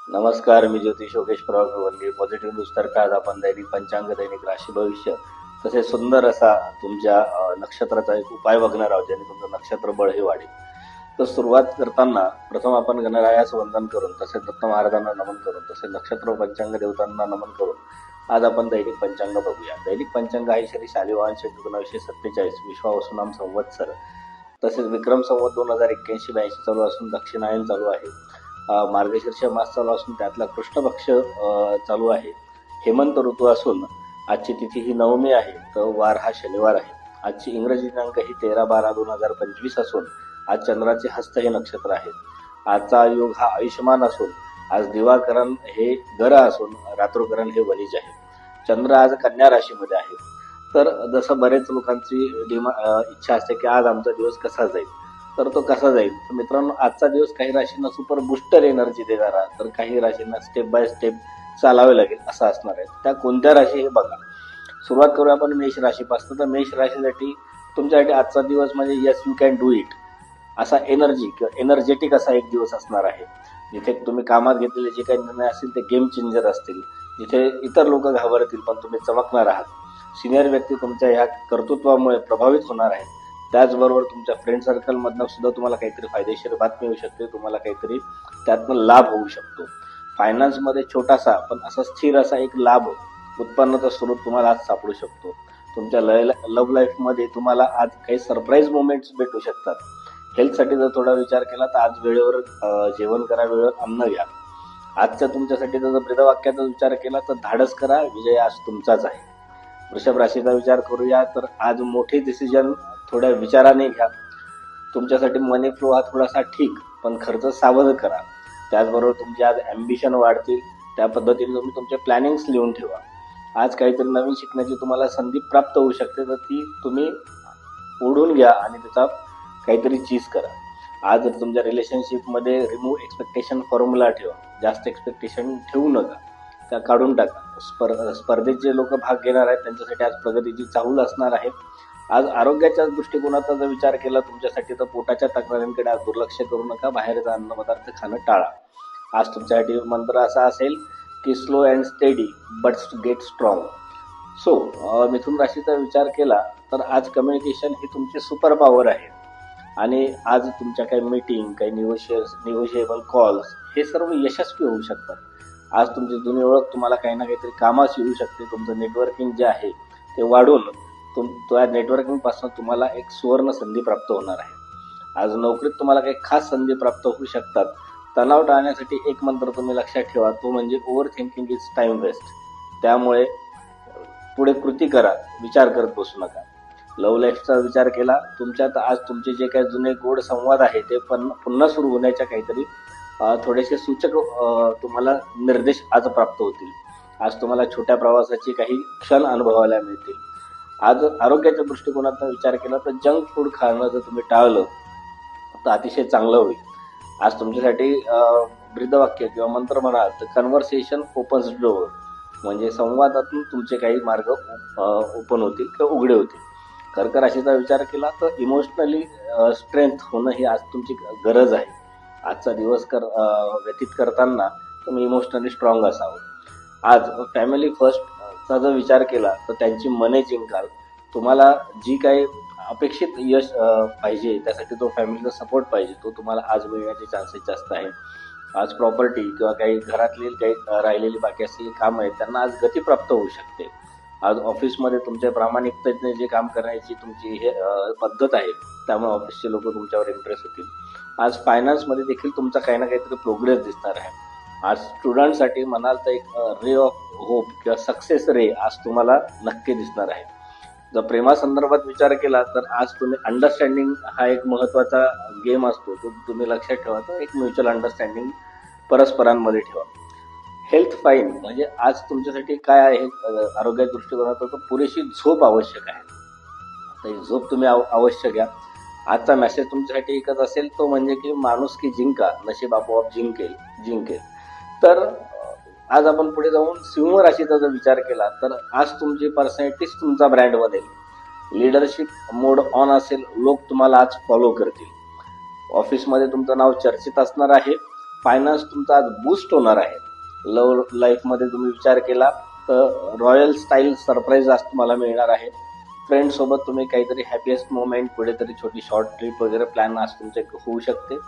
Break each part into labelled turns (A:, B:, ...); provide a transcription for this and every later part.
A: नमस्कार, मी ज्योतिष Yogesh Prabhakar positive news तर्फे आज आपण दैनिक पंचांग, दैनिक राशी भविष्य तसेच सुंदर असा तुमच्या नक्षत्राचा एक उपाय बघणार आहोत, ज्याने तुमचं नक्षत्र बळ हे वाढेल. तर सुरुवात करताना प्रथम आपण गणरायास वंदन करून, तसेच दत्त महाराजांना नमन करून, तसेच नक्षत्र पंचांग देवतांना नमन करून आज आपण दैनिक पंचांग बघूया. दैनिक पंचांग आहे श्री शालिवाहन शके 1947 विश्वावसुनाम संवत्सर, तसेच विक्रम संवत 2081-82 चालू असून दक्षिणायन चालू आहे. मार्गशीर्ष मास चालू असून त्यातला कृष्ण पक्ष चालू आहे. हेमंत ऋतू असून आजची तिथी ही नवमी आहे, तर वार हा शनिवार आहे. आजची इंग्रजी दिनांक ही 13/12/2025 असून आज चंद्राचे हस्त हे नक्षत्र आहे. आजचा योग हा आयुष्यमान असून आज दिवाकरण हे गर असून रात्रोकरण हे वनिज आहे. चंद्र आज कन्या राशीमध्ये आहे. तर जसं बरेच लोकांची इच्छा असते की आज आमचा दिवस कसा जाईल, तर तो कसा जाईल. तर मित्रांनो, आजचा दिवस काही राशींना सुपर बुस्टर एनर्जी देणारा, तर काही राशींना स्टेप बाय स्टेप चालावे लागेल असा असणार आहे. त्या कोणत्या राशी हे बघा. सुरुवात करूया आपण मेष राशीपासून. तर मेष राशीसाठी तुमच्यासाठी आजचा दिवस म्हणजे yes you can do it असा एनर्जी किंवा एनर्जेटिक असा एक दिवस असणार आहे. जिथे तुम्ही कामात घेतलेले जे काही निर्णय असतील ते गेम चेंजर असतील. जिथे इतर लोक घाबरतील पण तुम्ही चमकणार आहात. सिनियर व्यक्ती तुमच्या ह्या कर्तृत्वामुळे प्रभावित होणार आहे. त्याचबरोबर तुमच्या फ्रेंड सर्कलमधनं सुद्धा तुम्हाला काहीतरी फायदेशीर बातमी येऊ शकते. तुम्हाला काहीतरी त्यातनं लाभ होऊ शकतो. फायनान्समध्ये छोटासा पण असा स्थिर असा एक लाभ, उत्पन्नाचा स्रोत तुम्हाला आज सापडू शकतो. तुमच्या लव्ह लाईफमध्ये तुम्हाला आज काही सरप्राईज मोमेंट्स भेटू शकतात. हेल्थसाठी जर थोडा विचार केला तर आज वेळेवर जेवण करा, वेळेवर अन्न घ्या. आजच्या तुमच्यासाठी जर ब्रीदवाक्याचा विचार केला तर धाडस करा, विजय आज तुमचाच आहे. वृषभ राशीचा विचार करूया तर आज मोठे डिसिजन थोड्या विचाराने घ्या. तुमच्यासाठी मनी फ्लो हा थोडासा ठीक, पण खर्च सावध करा. त्याचबरोबर तुमची आज ॲम्बिशन वाढतील, त्या पद्धतीने तुम्ही तुमचे प्लॅनिंग्स लिहून ठेवा. आज काहीतरी नवीन शिकण्याची तुम्हाला संधी प्राप्त होऊ शकते, तर ती तुम्ही ओढून घ्या आणि त्याचा काहीतरी चीज करा. आज जर तुमच्या रिलेशनशिपमध्ये रिमूव्ह एक्सपेक्टेशन फॉर्म्युला ठेवा. जास्त एक्सपेक्टेशन ठेवू नका, त्या काढून टाका. स्पर्धेत जे लोक भाग घेणार आहेत त्यांच्यासाठी आज प्रगतीची चाहूल असणार आहे. आज आरोग्याच्या दृष्टिकोनाचा जर विचार केला तुमच्यासाठी तर पोटाच्या तक्रारींकडे आज दुर्लक्ष करू नका. बाहेरचा अन्नपदार्थ खाणं टाळा. आज तुमच्यासाठी मंत्र असा असेल की slow and steady but get strong. So मिथुन राशीचा विचार केला तर आज कम्युनिकेशन ही तुमची सुपर पॉवर आहे आणि आज तुमच्या काही मीटिंग, काही निगोशिएबल कॉल्स हे सर्व यशस्वी होऊ शकतात. आज तुमची जुनी ओळख तुम्हाला काही ना काहीतरी कामास येऊ शकते. तुमचं नेटवर्किंग जे आहे ते वाढून त्या नेटवर्किंगपासून तुम्हाला एक सुवर्ण संधी प्राप्त होणार आहे. आज नोकरीत तुम्हाला काही खास संधी प्राप्त होऊ शकतात. तणाव टाळण्यासाठी एक मंत्र तुम्ही लक्षात ठेवा, तो म्हणजे overthinking is time waste. त्यामुळे पुढे कृती करा, विचार करत बसू नका. लव्ह लाईफचा विचार केला तुमच्यात आज तुमचे जे काही जुने गोड संवाद आहे ते पुन्हा सुरू होण्याच्या काहीतरी थोडेसे सूचक तुम्हाला निर्देश आज प्राप्त होतील. आज तुम्हाला छोट्या प्रवासाची काही क्षण अनुभवायला मिळतील. आज आरोग्याच्या दृष्टिकोनातून विचार केला तर जंक फूड खाणं जर तुम्ही टाळलं तर अतिशय चांगलं होईल. आज तुमच्यासाठी ब्रीदवाक्य किंवा मंत्र म्हणाल तर कन्व्हर्सेशन ओपन्स डोअर, म्हणजे संवादातून तुमचे काही मार्ग ओपन होतील किंवा उघडे होतील. कर्क राशीचा विचार केला तर इमोशनली स्ट्रेंथ होणं ही आज तुमची गरज आहे. आजचा दिवस व्यतीत करताना तुम्ही इमोशनली स्ट्रॉंग असावं. आज फॅमिली फर्स्टचा जर विचार केला तर त्यांची मने जिंकाल. तुम्हाला जी काही अपेक्षित यश पाहिजे त्यासाठी तो फॅमिलीचा सपोर्ट पाहिजे, तो तुम्हाला आज मिळण्याचे चान्सेस जास्त आहे. आज प्रॉपर्टी किंवा काही घरातली काही राहिलेली बाकी असलेली कामं आहेत त्यांना आज गती प्राप्त होऊ शकते. आज ऑफिसमध्ये तुमच्या प्रामाणिकतेने जे काम करण्याची तुमची हे पद्धत आहे त्यामुळे ऑफिसचे लोक तुमच्यावर इम्प्रेस होतील. आज फायनान्समध्ये देखील तुमचा काही ना काहीतरी प्रोग्रेस दिसणार आहे. आज स्टुडंटसाठी म्हणाल तर एक रे ऑफ होप किंवा सक्सेस रे आज तुम्हाला नक्की दिसणार आहे. जर प्रेमासंदर्भात विचार केला तर आज तुम्ही अंडरस्टँडिंग हा एक महत्त्वाचा गेम असतो, तो तुम्ही लक्षात ठेवा. तर एक म्युच्युअल अंडरस्टँडिंग परस्परांमध्ये ठेवा. हेल्थ फाईन, म्हणजे आज तुमच्यासाठी काय आहे आरोग्याच्या दृष्टिकोनातून तर पुरेशी झोप आवश्यक आहे. तर झोप तुम्ही अवश्य घ्या. आजचा मेसेज तुमच्यासाठी एकच असेल, तो म्हणजे की माणूस की जिंका, नशीब आपोआप जिंकेल. तर आज आपण पुढे जाऊन सिंह राशीचा जर विचार केला तर आज तुमची पर्सनॅलिटीच तुमचा ब्रँड बनेल. लिडरशिप मोड ऑन असेल, लोक तुम्हाला आज फॉलो करतील. ऑफिसमध्ये तुमचं नाव चर्चित असणार आहे. फायनान्स तुमचा आज बूस्ट होणार आहे. लव्ह लाईफमध्ये तुम्ही विचार केला तर रॉयल स्टाईल सरप्राईज आज तुम्हाला मिळणार आहे. फ्रेंड सोबत तुम्ही काहीतरी हॅपीएस्ट मोमेंट, कुठेतरी छोटी शॉर्ट ट्रिप वगैरे प्लॅन आज तुमचे होऊ शकते.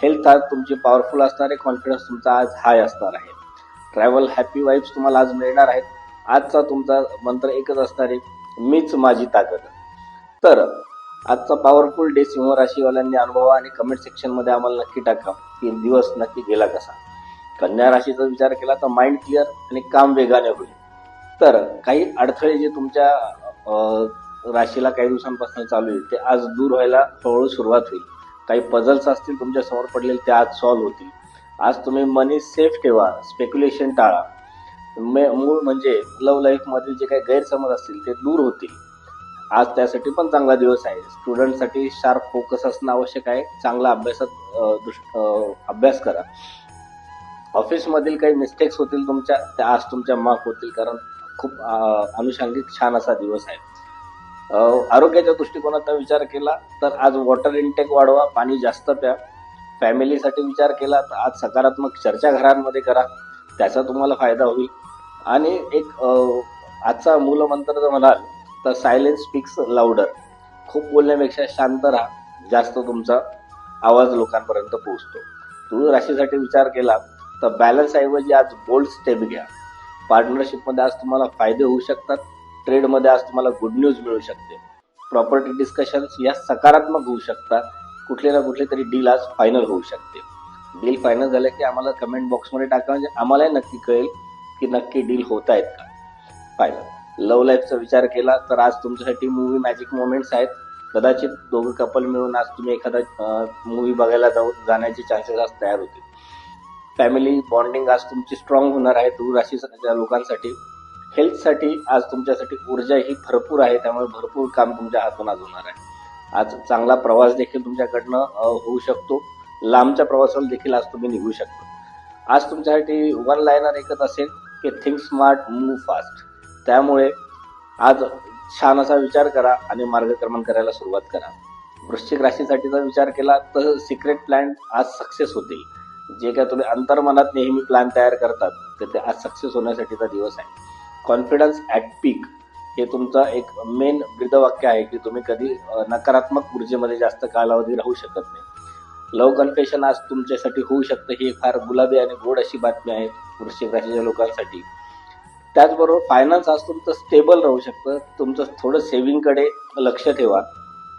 A: हेल्थ आज तुमची पॉवरफुल असणार आहे. कॉन्फिडन्स तुमचा आज हाय असणार आहे. ट्रॅव्हल हॅपी वाईब्स तुम्हाला आज मिळणार आहेत. आजचा तुमचा मंत्र एकच असणार आहे, मीच माझी ताकद. तर आजचा पॉवरफुल डे सिंह राशीवाल्यांनी अनुभवा आणि कमेंट सेक्शनमध्ये आम्हाला नक्की टाका की दिवस नक्की गेला कसा. कन्या राशीचा विचार केला तर माइंड क्लिअर आणि काम वेगाने होईल. तर काही अडथळे जे तुमच्या राशीला काही दिवसांपासून चालू आहे ते आज दूर व्हायला हळूहळू सुरुवात होईल. काही पझल्स असतील तुमच्या समोर पडलेले ते आज सॉल्व्ह होतील. आज तुम्ही मनी सेफ ठेवा, स्पेक्युलेशन टाळा. मूळ म्हणजे लव्ह लाईफमधील जे काही गैरसमज असतील ते दूर होतील. आज त्यासाठी पण चांगला दिवस आहे. स्टुडंटसाठी शार्प फोकस असणं आवश्यक आहे. चांगला अभ्यास करा. ऑफिसमधील काही मिस्टेक्स होतील तुमच्या, त्या आज तुमच्या माफ होतील, कारण खूप अनुषंगिक छान असा दिवस आहे. आरोग्याच्या दृष्टिकोनाचा विचार केला तर आज वॉटर इनटेक वाढवा, पाणी जास्त प्या. फॅमिलीसाठी विचार केला तर आज सकारात्मक चर्चा घरांमध्ये करा, त्याचा तुम्हाला फायदा होईल. आणि एक आजचा मूलमंत्र जर म्हणाल तर सायलेन्स स्पीक्स लाऊडर. खूप बोलण्यापेक्षा शांत राहा, जास्त तुमचा आवाज लोकांपर्यंत पोहोचतो. तुळ राशीसाठी विचार केला तर बॅलन्स ऐवजी आज बोल्ड स्टेप घ्या. पार्टनरशिपमध्ये आज तुम्हाला फायदे होऊ शकतात. ट्रेडमध्ये आज तुम्हाला गुड न्यूज मिळू शकते. प्रॉपर्टी डिस्कशन्स या सकारात्मक होऊ शकतात. कुठले ना कुठले तरी डील आज फायनल होऊ शकते. डील फायनल झालं की आम्हाला कमेंट बॉक्समध्ये टाका, म्हणजे आम्हालाही नक्की कळेल की नक्की डील होत आहेत का फायनल. लव्ह लाईफचा विचार केला तर आज तुमच्यासाठी मूवी मॅजिक मोमेंट्स आहेत. कदाचित दोघं कपल मिळून आज तुम्ही एखादा मूवी बघायला जाण्याचे चान्सेस आज तयार होतील. फॅमिली बॉन्डिंग आज तुमची स्ट्रॉंग होणार आहे. तुळ राशीच्या लोकांसाठी हेल्थसाठी आज तुमच्यासाठी ऊर्जा ही भरपूर आहे, त्यामुळे भरपूर काम तुमच्या हातून आज होणार आहे. आज चांगला प्रवास देखील तुमच्याकडनं होऊ शकतो. लांबच्या प्रवासाला देखील आज तुम्ही निघू शकता. आज तुमच्यासाठी वन लाईनर एकच असेल की थिंक स्मार्ट मूव्ह फास्ट. त्यामुळे आज छान असा विचार करा आणि मार्गक्रमण करायला सुरुवात करा. वृश्चिक राशीसाठीचा विचार केला तर सिक्रेट प्लॅन आज सक्सेस होतील. जे काय तुम्ही अंतर्मनात नेहमी प्लॅन तयार करतात तर ते आज सक्सेस होण्यासाठीचा दिवस आहे. कॉन्फिडन्स ॲट पीक हे तुमचं एक मेन ब्रीदवाक्य आहे की तुम्ही कधी नकारात्मक ऊर्जेमध्ये जास्त कालावधी राहू शकत नाही. लव्ह कन्फेशन आज तुमच्यासाठी होऊ शकतं. ही फार गुलाबी आणि गोड अशी बातमी आहे वृश्चिक राशीच्या लोकांसाठी. त्याचबरोबर फायनान्स आज तुमचं स्टेबल राहू शकतं. तुमचं थोडं सेव्हिंगकडे लक्ष ठेवा.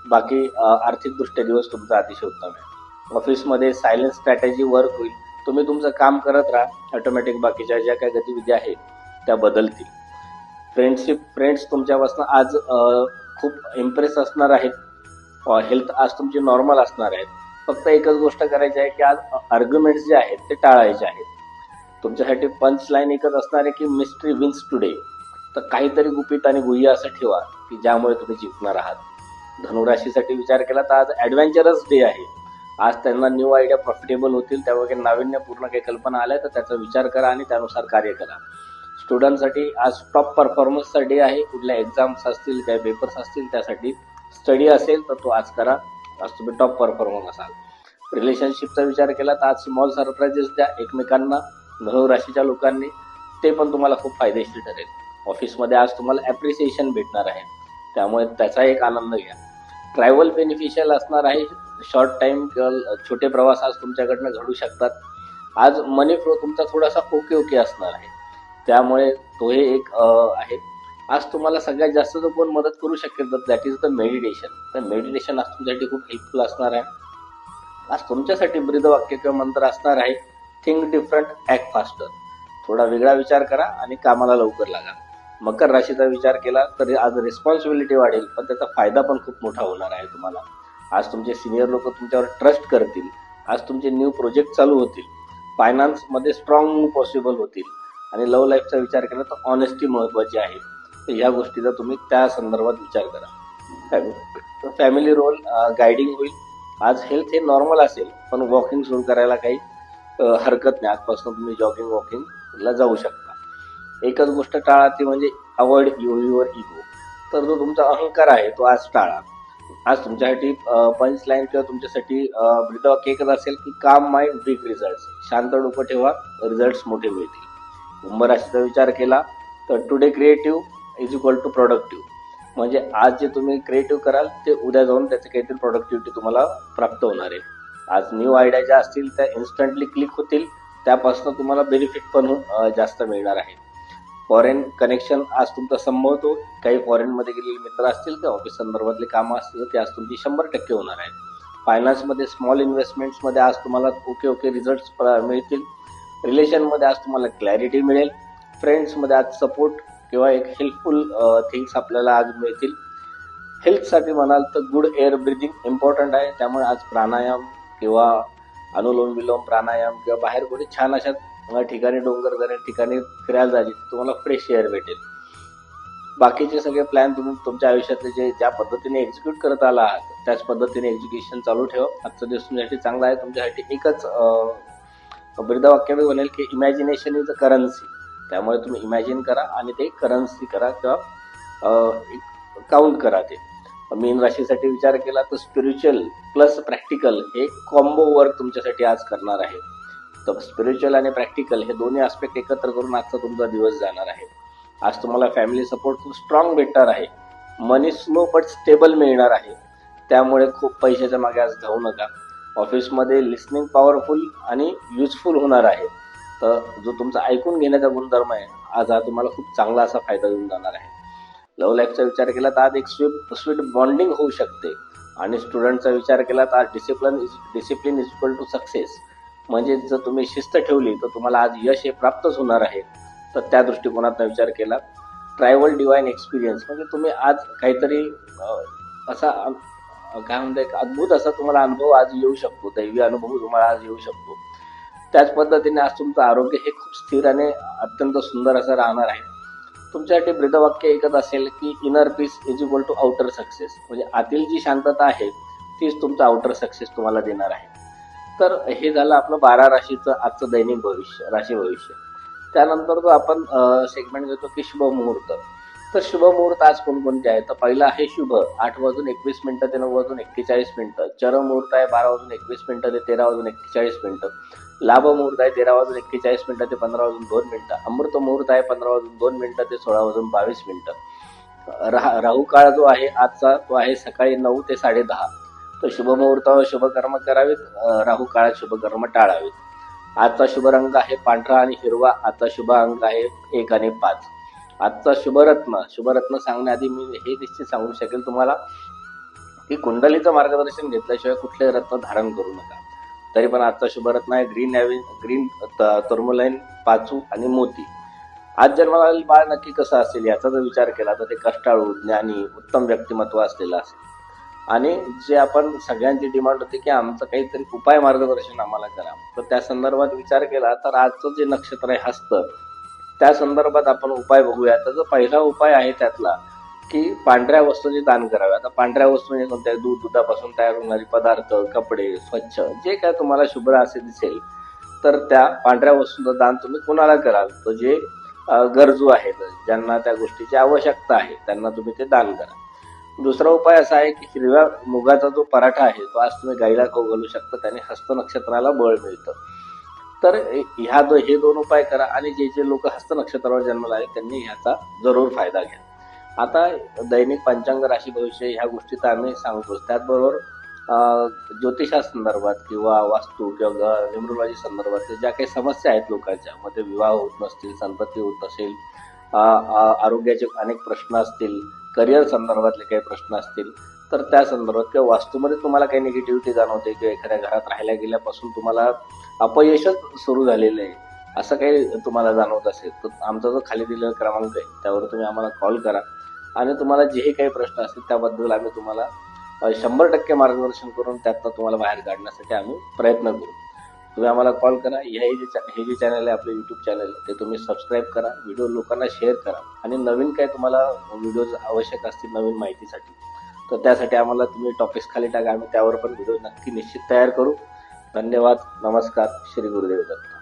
A: बाकी आर्थिकदृष्ट्या दिवस तुमचा अतिशय उत्तम आहे. ऑफिसमध्ये सायलेन्स स्ट्रॅटेजी वर्क होईल. तुम्ही तुमचं काम करत राहा. ऑटोमॅटिक बाकीच्या ज्या काही गतिविधी आहेत त्या बदलतील. फ्रेंड्स तुमच्यापासून आज खूप इम्प्रेस असणार आहेत. हेल्थ आज तुमची नॉर्मल असणार आहेत. फक्त एकच गोष्ट करायची आहे की आज आर्ग्युमेंट्स जे आहेत ते टाळायचे आहेत. तुमच्यासाठी पंच लाईन एकच असणार आहे की मिस्ट्री विन्स टुडे. तर काहीतरी गुपित आणि गुह्य असं ठेवा की ज्यामुळे तुम्ही जिंकणार आहात. धनुराशीसाठी विचार केला तर आज ॲडव्हेंचरस डे आहे. आज त्यांना न्यू आयडिया प्रॉफिटेबल होतील. त्यामुळे नाविन्यपूर्ण काही कल्पना आल्या तर त्याचा विचार करा आणि त्यानुसार कार्य करा. स्टुडंटसाठी आज टॉप परफॉर्मन्सचा डे आहे. कुठल्या एक्झाम्स असतील, काही पेपर्स असतील, त्यासाठी स्टडी असेल तर तो आज करा. आज तुम्ही टॉप परफॉर्मर असाल. रिलेशनशिपचा विचार केला तर आज स्मॉल सरप्राइजेस द्या एकमेकांना धनुराशीच्या लोकांनी, ते पण तुम्हाला खूप फायदेशीर ठरेल. ऑफिसमध्ये आज तुम्हाला ॲप्रिसिएशन भेटणार आहे, त्यामुळे त्याचा एक आनंद घ्या. ट्रॅव्हल बेनिफिशियल असणार आहे. शॉर्ट टाईम किंवा छोटे प्रवास आज तुमच्याकडनं घडू शकतात. आज मनी फ्लो तुमचा थोडासा ओके असणार आहे, त्यामुळे तो हे एक आहे. आज तुम्हाला सगळ्यात जास्त जो कोण मदत करू शकेल तर दॅट इज द मेडिटेशन. तर मेडिटेशन आज तुमच्यासाठी खूप हेल्पफुल असणार आहे. आज तुमच्यासाठी ब्रीदवाक्य किंवा मंत्र असणार आहे, थिंक डिफरंट, ॲक्ट फास्टर. थोडा वेगळा विचार करा आणि कामाला लवकर लागा. मकर राशीचा विचार केला तर आज रिस्पॉन्सिबिलिटी वाढेल, पण त्याचा फायदा पण खूप मोठा होणार आहे तुम्हाला. आज तुमचे सिनियर लोक तुमच्यावर ट्रस्ट करतील. आज तुमचे न्यू प्रोजेक्ट चालू होतील. फायनान्समध्ये स्ट्रॉंग मूव्ह पॉसिबल होतील. आणि लव्ह लाईफचा विचार केला तर ऑनेस्टी महत्त्वाची आहे. तर ह्या गोष्टीचा तुम्ही त्या संदर्भात विचार करा. फॅमिली रोल गायडिंग होईल. आज हेल्थ हे नॉर्मल असेल, पण वॉकिंग सुरू करायला काही हरकत नाही. आजपासून तुम्ही वॉकिंगला जाऊ शकता. एकच गोष्ट टाळा, ती म्हणजे अवॉइड युअर इगो. तर जो तुमचा अहंकार आहे तो आज टाळा. आज तुमच्यासाठी पंच लाईन किंवा तुमच्यासाठी ब्रीदवाक्य एकच असेल की काम माइंड बिग रिझल्ट. शांत डोकं ठेवा, रिझल्ट मोठे मिळतील. कुंभ राशीचा विचार केला तर today creative is equal to productive. म्हणजे आज जे तुम्ही क्रिएटिव्ह कराल ते उद्या जाऊन त्याचे काहीतरी प्रोडक्टिव्हिटी तुम्हाला प्राप्त होणार आहे. आज न्यू आयडिया ज्या असतील त्या इन्स्टंटली क्लिक होतील, त्यापासून तुम्हाला बेनिफिट पण जास्त मिळणार आहे. फॉरेन कनेक्शन आज तुमचा संभवतो. काही फॉरेनमध्ये गेलेले मित्र असतील किंवा ऑफिस संदर्भातले कामं असतील ते आज तुमची 100% होणार आहेत. फायनान्समध्ये स्मॉल इन्व्हेस्टमेंट्समध्ये आज तुम्हाला ओके रिझल्ट्स मिळतील. रिलेशनमध्ये आज तुम्हाला क्लॅरिटी मिळेल. फ्रेंड्समध्ये आज सपोर्ट किंवा एक हेल्पफुल थिंग्स आपल्याला आज मिळतील. हेल्थसाठी म्हणाल तर गुड एअर ब्रिदिंग इम्पॉर्टंट आहे. त्यामुळे आज प्राणायाम किंवा अनुलोम विलोम प्राणायाम किंवा बाहेर कुठे छान अशा ठिकाणी डोंगर ठिकाणी फिरायला जायचे, तुम्हाला फ्रेश एअर भेटेल. बाकीचे सगळे प्लॅन तुम्ही तुमच्या आयुष्यातले जे ज्या पद्धतीने एक्झिक्यूट करत आला आहात त्याच पद्धतीने एक्झिक्युशन चालू ठेवा. आजचा दिवस तुमच्यासाठी चांगला आहे. तुमच्यासाठी एकच ब्रीदवाक्य मी म्हणेल की इमॅजिनेशन इज अ करन्सी. त्यामुळे तुम्ही इमॅजिन करा आणि ते करन्सी करा किंवा काउंट करा. ते मीन राशीसाठी विचार केला तर स्पिरिच्युअल प्लस प्रॅक्टिकल हे कॉम्बो वर्क तुमच्यासाठी आज करणार आहे. तर स्पिरिच्युअल आणि प्रॅक्टिकल हे दोन्ही आस्पेक्ट एकत्र करून आजचा तुमचा दिवस जाणार आहे. आज तुम्हाला फॅमिली सपोर्ट खूप स्ट्रॉंग भेटणार आहे. मनी स्लो बट स्टेबल मिळणार आहे. त्यामुळे खूप पैशाच्या मागे आज धावू नका. ऑफिसमध्ये लिसनिंग पॉवरफुल आणि युजफुल होणार आहे. तर जो तुमचा ऐकून घेण्याचा गुणधर्म आहे आज हा तुम्हाला खूप चांगला असा फायदा देऊन जाणार आहे. लव्ह लाईफचा विचार केला तर आज एक स्वीट बॉन्डिंग होऊ शकते. आणि स्टुडंटचा विचार केला तर आज discipline is equal to success. म्हणजे जर तुम्ही शिस्त ठेवली तर तुम्हाला आज यश हे प्राप्तच होणार आहे. तर त्या दृष्टिकोनातून विचार केला. ट्रायव्हल डिवाइन एक्सपिरियन्स म्हणजे तुम्ही आज काहीतरी असा काय म्हणता एक अद्भुत असा तुम्हाला अनुभव आज येऊ शकतो. दैवी अनुभव तुम्हाला आज येऊ शकतो. त्याच पद्धतीने आज तुमचं आरोग्य हे खूप स्थिर आणि अत्यंत सुंदर असं राहणार आहे. तुमच्यासाठी ब्रीदवाक्य एकच असेल की inner peace is equal to outer success. म्हणजे आतील जी शांतता आहे तीच तुमचं आउटर सक्सेस तुम्हाला देणार आहे. तर हे झालं आपलं 12 राशीचं आजचं दैनिक भविष्य, राशी भविष्य. त्यानंतर जो आपण सेगमेंट घेतो की शुभ मुहूर्त. तर शुभ मुहूर्त आज कोणकोणते आहे तर पहिला आहे शुभ 8:21 ते 9:41. चरम मुहूर्त आहे 12:21 ते 13:41. लाभ मुहूर्त आहे 13:41 ते 15:02. अमृत मुहूर्त आहे 15:02 ते 16:22. राहू काळ जो आहे आजचा तो आहे सकाळी 9 ते 10:30. तर शुभ मुहूर्तावर शुभ कर्म करावेत, राहू काळात शुभ कर्म टाळावेत. आजचा शुभ रंग आहे पांढरा आणि हिरवा. आजचा शुभ अंक आहे 1 आणि 5. आजचा शुभरत्न सांगण्याआधी मी हे निश्चित सांगू शकेल तुम्हाला की कुंडलीचं मार्गदर्शन घेतल्याशिवाय कुठले रत्न धारण करू नका. तरी पण आजचा शुभरत्न आहे ग्रीन टर्मोलाईन, पाचू आणि मोती. आज जन्माला आलेलं बाळ नक्की कसं असेल याचा जर विचार केला तर ते कष्टाळू, ज्ञानी, उत्तम व्यक्तिमत्व असलेलं असेल. आणि जे आपण सगळ्यांची डिमांड होती की आमचं काहीतरी उपाय मार्गदर्शन आम्हाला करा, तर त्या संदर्भात विचार केला तर आजचं जे नक्षत्र आहे हस्त, त्या संदर्भात आपण उपाय बघूया. तर जो पहिला उपाय आहे त्यातला की पांढऱ्या वस्तूंचे दान करावे. आता पांढऱ्या वस्तू म्हणजे कोणत्या, दुधापासून तयार होणारे पदार्थ, कपडे, स्वच्छ जे काय तुम्हाला शुभ्र असे दिसेल तर त्या पांढऱ्या वस्तूंचं दान तुम्ही कोणाला कराल तर जे गरजू आहेत, ज्यांना त्या गोष्टीची आवश्यकता आहे त्यांना तुम्ही ते दान करा. दुसरा उपाय असा आहे की हिरव्या मुगाचा जो पराठा आहे तो आज तुम्ही गाईला खाऊ घालू शकता, त्याने हस्त नक्षत्राला बळ मिळतं. तर हे 2 उपाय करा आणि जे लोक हस्त नक्षत्रावर जन्मला आहेत त्यांनी ह्याचा जरूर फायदा घ्या. आता दैनिक पंचांग, राशी भविष्य ह्या गोष्टी तर आम्ही सांगतोच, त्याचबरोबर ज्योतिषासंदर्भात किंवा वास्तू किंवा न्यूमरोलॉजी संदर्भात ज्या काही समस्या आहेत लोकांच्या मध्ये, विवाह होत नसतील, संतती होत नसेल, आरोग्याचे अनेक प्रश्न असतील, करिअर संदर्भातले काही प्रश्न असतील, तर त्या संदर्भात किंवा वास्तूमध्ये तुम्हाला काही निगेटिव्हिटी जाणवते किंवा एखाद्या घरात राहायला गेल्यापासून तुम्हाला अपयशच सुरू झालेलं आहे असं काही तुम्हाला जाणवत असेल तर आमचा जो खाली दिलेला क्रमांक आहे त्यावर तुम्ही आम्हाला कॉल करा आणि तुम्हाला जे काही प्रश्न असतील त्याबद्दल आम्ही तुम्हाला 100% मार्गदर्शन करून त्यातनं तुम्हाला बाहेर काढण्यासाठी आम्ही प्रयत्न करू. तुम्ही आम्हाला कॉल करा. हे जे चॅनल आहे आपलं यूट्यूब चॅनल ते तुम्ही सबस्क्राईब करा, व्हिडिओ लोकांना शेअर करा आणि नवीन काय तुम्हाला व्हिडिओज आवश्यक असतील नवीन माहितीसाठी तर त्यासाठी आम्हाला तुम्ही टॉपिक्स खाली टाका, आम्ही त्यावर पण व्हिडिओ नक्की निश्चित तयार करू. धन्यवाद. नमस्कार. श्री गुरुदेव दत्त.